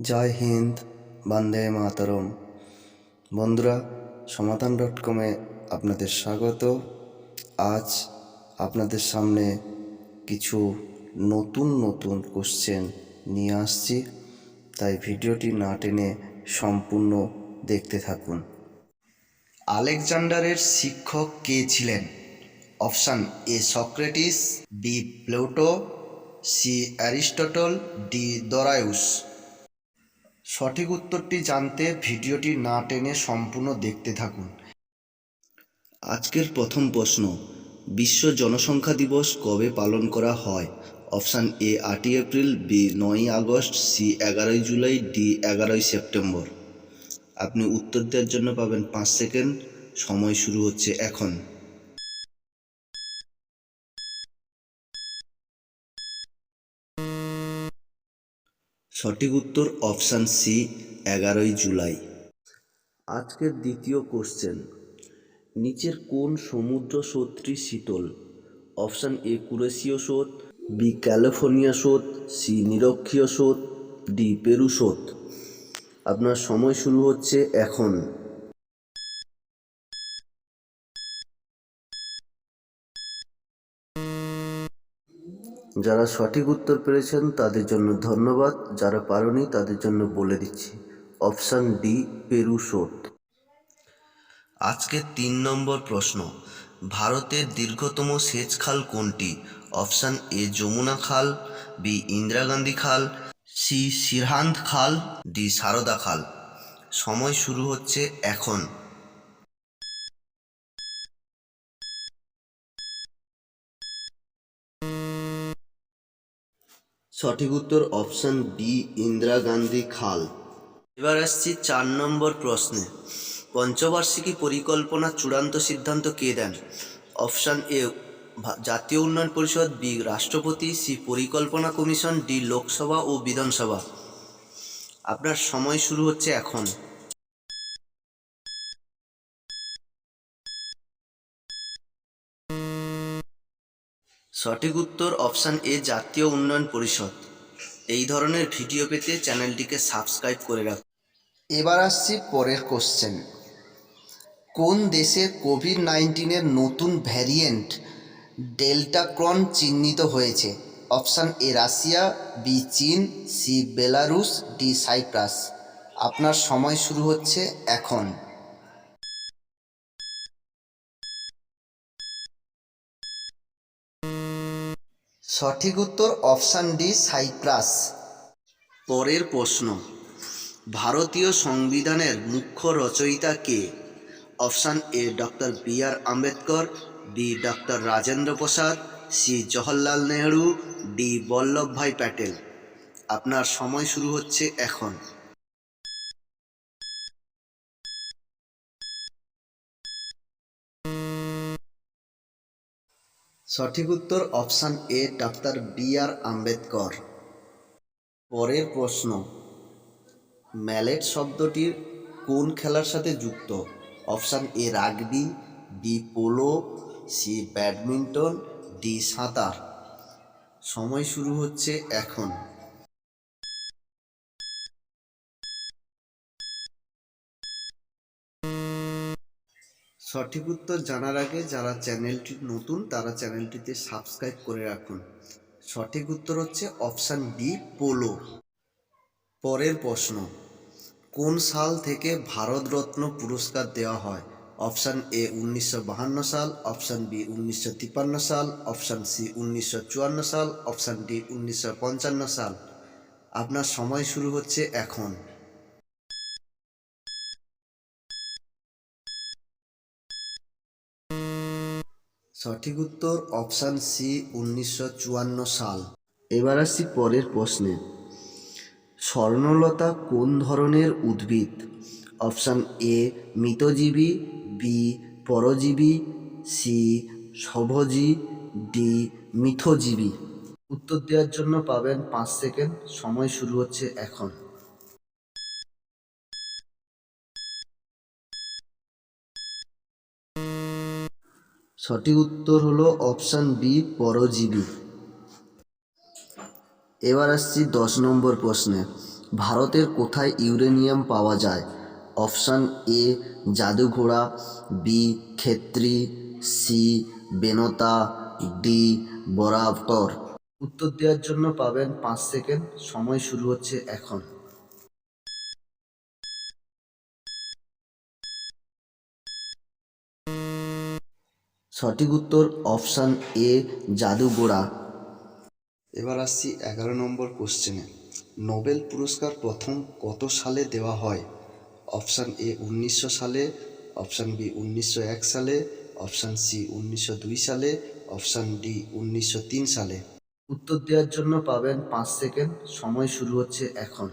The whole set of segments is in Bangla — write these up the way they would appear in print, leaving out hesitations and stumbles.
জয় হিন্দ, বন্দে মাতরম। বন্ধুরা, সমাধান.com-এ আপনাদের স্বাগত। আজ আপনাদের সামনে কিছু নতুন কোশ্চেন নিয়ে আসছি, তাই ভিডিওটি না টেনে সম্পূর্ণ দেখতে থাকুন। আলেকজান্ডারের শিক্ষক কে ছিলেন? Option A Socrates, B Plato, C Aristotle, D Darius. সঠিক উত্তরটি জানতে ভিডিওটি না টেনে সম্পূর্ণ দেখতে থাকুন। আজকের প্রথম প্রশ্ন, বিশ্ব জনসংখ্যা দিবস কবে পালন করা হয়? অপশান এ 8ই এপ্রিল, বি 9ই আগস্ট, সি 11ই জুলাই, ডি 11ই সেপ্টেম্বর। আপনি উত্তর দেওয়ার জন্য পাবেন 5 সেকেন্ড। সময় শুরু হচ্ছে এখন। সঠিক উত্তর অপশান সি 11ই জুলাই। আজকের দ্বিতীয় কোশ্চেন, নিচের কোন সমুদ্র স্রোতটি শীতল? অপশান এ কুরেশীয় স্রোত, বি ক্যালিফোর্নিয়া স্রোত, সি নিরক্ষীয় স্রোত, ডি পেরু স্রোত। আপনার সময় শুরু হচ্ছে এখন। যারা সঠিক উত্তর পেরেছেন তাদের জন্য ধন্যবাদ, যারা পারেনি তাদের জন্য বলে দিচ্ছি অপশান ডি পেরু স্রোত। আজকের 3 নম্বর প্রশ্ন, ভারতের দীর্ঘতম সেচ খাল কোনটি? অপশান এ যমুনা খাল, বি ইন্দিরা গান্ধী খাল, সি সিরহান্দ খাল, ডি সারদা খাল। সময় শুরু হচ্ছে এখন। সঠিক উত্তর অপশান বি ইন্দিরা গান্ধী খাল। এবার আসছি 4 নম্বর প্রশ্নে, পঞ্চবার্ষিকী পরিকল্পনার চূড়ান্ত সিদ্ধান্ত কে দেন? অপশান এ জাতীয় উন্নয়ন পরিষদ, বি রাষ্ট্রপতি, সি পরিকল্পনা কমিশন, ডি লোকসভা ও বিধানসভা। আপনার সময় শুরু হচ্ছে এখন। সঠিক উত্তর অপশান এ জাতীয় উন্নয়ন পরিষদ। এই ধরনের ভিডিও পেতে চ্যানেলটিকে সাবস্ক্রাইব করে রাখুন। এবার আসছি পরের কোশ্চেন, কোন দেশে কোভিড-19-এর নতুন ভ্যারিয়েন্ট ডেল্টাক্রন চিহ্নিত হয়েছে? অপশান এ রাশিয়া, বি চীন, সি বেলারুস, ডি সাইপ্রাস। আপনার সময় শুরু হচ্ছে এখন। সঠিক উত্তর অপশান ডি সাইপ্রাস। পরের প্রশ্ন, ভারতীয় সংবিধানের মুখ্য রচয়িতা কে? Option A doctor B R Ambedkar, B doctor Rajendra Prasad, C Jawaharlal Nehru, D Vallabhbhai Patel. আপনার সময় শুরু হচ্ছে এখন। সঠিক উত্তর option A doctor B R Ambedkar. পরের প্রশ্ন, ম্যালেট শব্দটির কোন খেলার সাথে যুক্ত? Option A rugby, B polo, C badminton, D সাঁতার। সময় শুরু হচ্ছে এখন। সঠিক উত্তর জানার আগে যারা চ্যানেলটি নতুন তারা চ্যানেলটিতে সাবস্ক্রাইব করে রাখুন। সঠিক উত্তর হচ্ছে অপশান বি পোলো। পরের প্রশ্ন, কোন সাল থেকে ভারতরত্ন পুরস্কার দেওয়া হয়? অপশান এ 1952 সাল, অপশান বি 1953 সাল, অপশান সি 1954 সাল, অপশান ডি 1955 সাল। আপনার সময় শুরু হচ্ছে এখন। সঠিক উত্তর অপশান সি 1954 সাল। এবার আসছি পরের প্রশ্নে, স্বর্ণলতা কোন ধরনের উদ্ভিদ? অপশান এ মৃতজীবী, বি পরজীবী, সি স্বভোজী, ডি মিথজীবী। উত্তর দেওয়ার জন্য পাবেন 5 সেকেন্ড। সময় শুরু হচ্ছে এখন। সঠিক উত্তর হলো অপশান বি পরজীবী। এবার আসছি 10 নম্বর প্রশ্নে, ভারতের কোথায় ইউরেনিয়াম পাওয়া যায়? Option A Jaduguda, B Khetri, C বেনতা, ডি বরাকর। উত্তর দেওয়ার জন্য পাবেন 5 সেকেন্ড, সময় শুরু হচ্ছে এখন। সঠিক উত্তর অপশান এ জাদুঘোড়া। এবার আসছি 11 নম্বর কোশ্চেনে। নোবেল পুরস্কার প্রথম কত সালে দেওয়া হয়? অপশান এ 1900 সালে, অপশান বি 1901 সালে, অপশান সি 1902 সালে, অপশান ডি 1903 সালে। উত্তর দেওয়ার জন্য পাবেন 5 সেকেন্ড, সময় শুরু হচ্ছে এখন।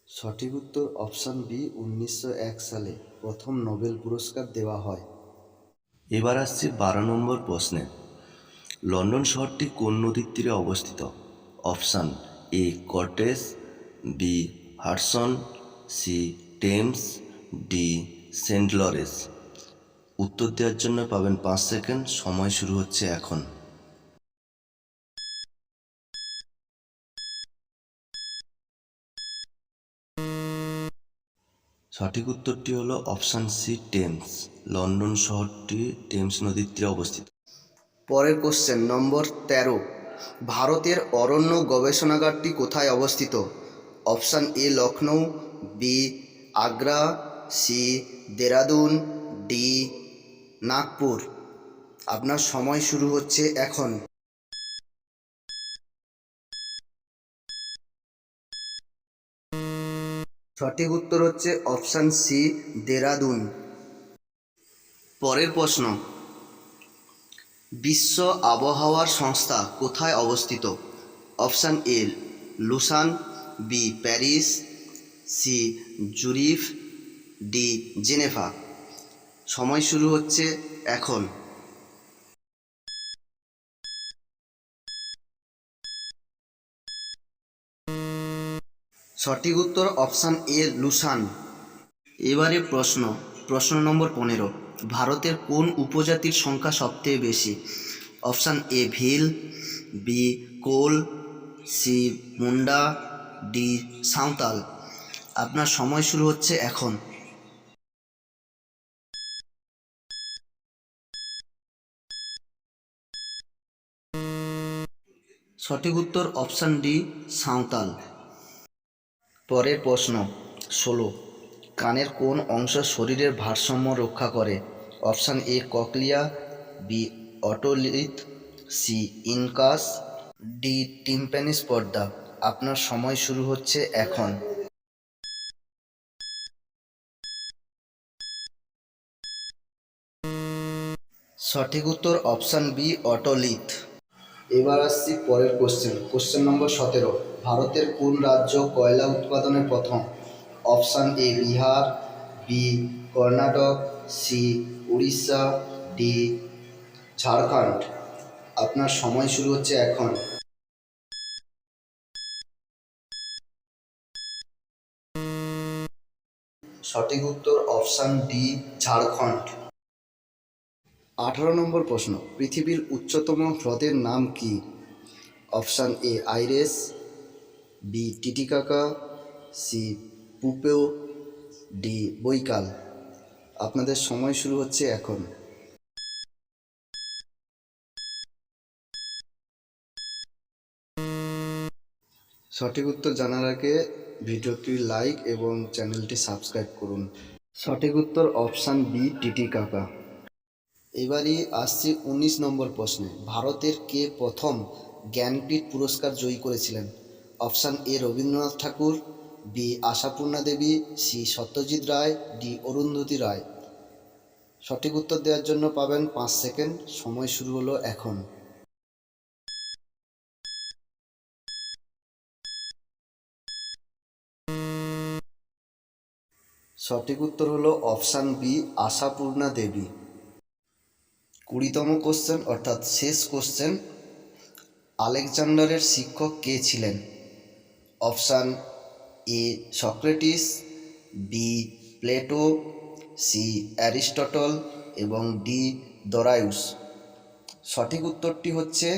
সঠিক উত্তর অপশান বি 1901 সালে প্রথম নোবেল পুরস্কার দেওয়া হয়। এবার আসছে 12 নম্বর প্রশ্নে। লন্ডন শহরটি কোন নদীর তীরে অবস্থিত? অপশান এ কর্টেস, B Hudson, C Thames, D Saint Lawrence. উত্তর দেওয়ার জন্য পাবেন 5 সেকেন্ড, সময় শুরু হচ্ছে এখন। সঠিক উত্তরটি হলো অপশান সি টেমস। লন্ডন শহরটি টেমস নদীর তীরে অবস্থিত। পরের কোশ্চেন নম্বর 13। ভারতের অরণ্য গবেষণাগারটি কোথায় অবস্থিত? Option A Lucknow, B Agra, C Dehradun, D Nagpur. আপনার সময় শুরু হচ্ছে এখন। সঠিক উত্তর হচ্ছে অপশান সি দেরাদুন। পরের প্রশ্ন। বিশ্ব আবহাওয়ার সংস্থা কোথায় অবস্থিত? Option A Lausanne, B Paris, C Zurich, D Geneva. সময় শুরু হচ্ছে এখন। সঠিক উত্তর অপশান এ লুসান। এবারে প্রশ্ন নম্বর 15। ভারতের কোন উপজাতির সংখ্যা সবথেকে বেশি? Option A Bhil, B Kol, C Munda, D Santhal. আপনার সময় শুরু হচ্ছে এখন। সঠিক উত্তর অপশান ডি সাঁওতাল। পরের প্রশ্ন 16। কানের কোন অংশ শরীরের ভারসাম্য রক্ষা করে? Option A cochlea, B otolith, C incus, D tympanic পর্দা। আপনার সময় শুরু হচ্ছে এখন। সঠিক উত্তর অপশান বি অটোলিথ। এবার আসছি পরের কোশ্চেন নম্বর 17। ভারতের কোন রাজ্য কয়লা উৎপাদনে প্রথম? Option A Bihar, B Karnataka, C Orissa, D Jharkhand. আপনার সময় শুরু হচ্ছে এখন। সঠিক উত্তর অপশান ডি ঝাড়খণ্ড। 18 নম্বর প্রশ্ন। পৃথিবীর উচ্চতম হ্রদের নাম কি? অপশান এ আইরেস, B Titicaca, C Poopo, D Baikal. আপনাদের সময় শুরু হচ্ছে এখন। সঠিক উত্তর জানার আগে ভিডিওটি লাইক এবং চ্যানেলটি সাবস্ক্রাইব করুন। সঠিক উত্তর অপশান বি টিটিকাকা। এবারই আসছি 19 নম্বর প্রশ্নে। ভারতের কে প্রথম জ্ঞানপীঠ পুরস্কার জয়ী করেছিলেন? Option A Rabindranath Tagore, B Ashapurna Devi, C Satyajit Ray, D Arundhati Roy. সঠিক উত্তর দেওয়ার জন্য পাবেন 5 সেকেন্ড, সময় শুরু হলো এখন। সঠিক উত্তর হলো অপশান বি আশাপূর্ণা দেবী। 20তম কোশ্চেন অর্থাৎ শেষ কোশ্চেন। আলেকজান্ডারের শিক্ষক কে ছিলেন? Option A Socrates, B Plato, C Aristotle এবং ডি দরায়ুস। সঠিক উত্তরটি হচ্ছে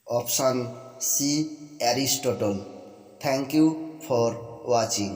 option C, Aristotle. Thank you for watching.